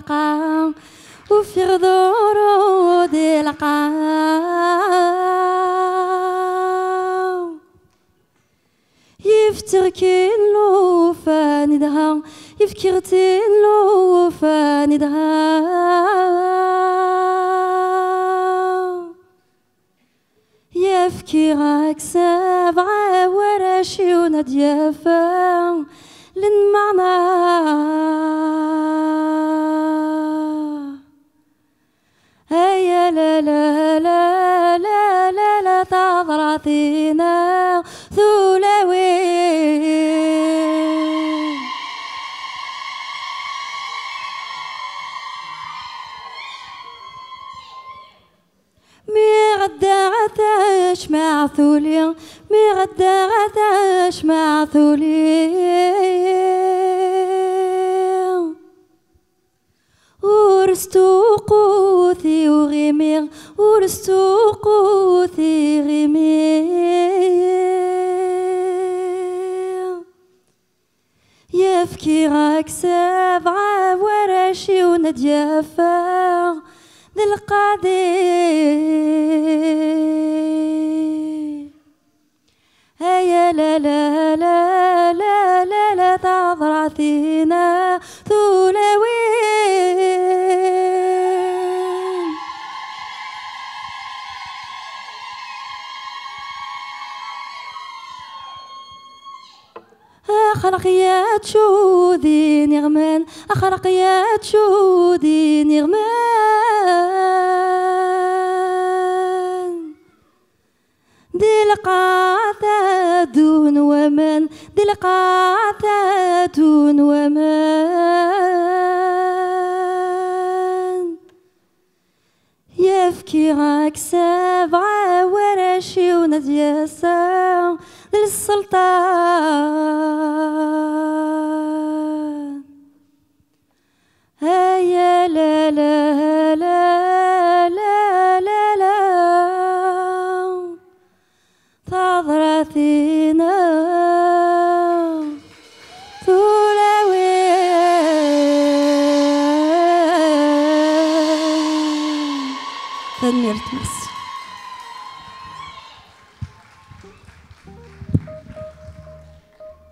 القاع وفي غدور دي القاع يفتركي له فاني دها يفكرتي له فاني دها يفكي راك سبعة وراشي وناديافا للمعنى هيا لا لا لا لا لا لا تضرطينا ثولوي عداش مع ثولي مي عداش مع ثولي ورستو قوثي وغيمير ورستو قوثي غيمير يفكي راك سبعة وراشي ونديافا ذي القاضي هيا لا لا لا لا لا لا تضرعتينا ثولوي أخرقيات شودي نغمان أخرقيات شودي نغمان دي القاثة دون ومن دي القاثة دون ومن يفكي راك سبعة وراشي ونزياسا للسلطان هيا لا لا لا لا لا لا تضرثينا ثولوي تدميرت.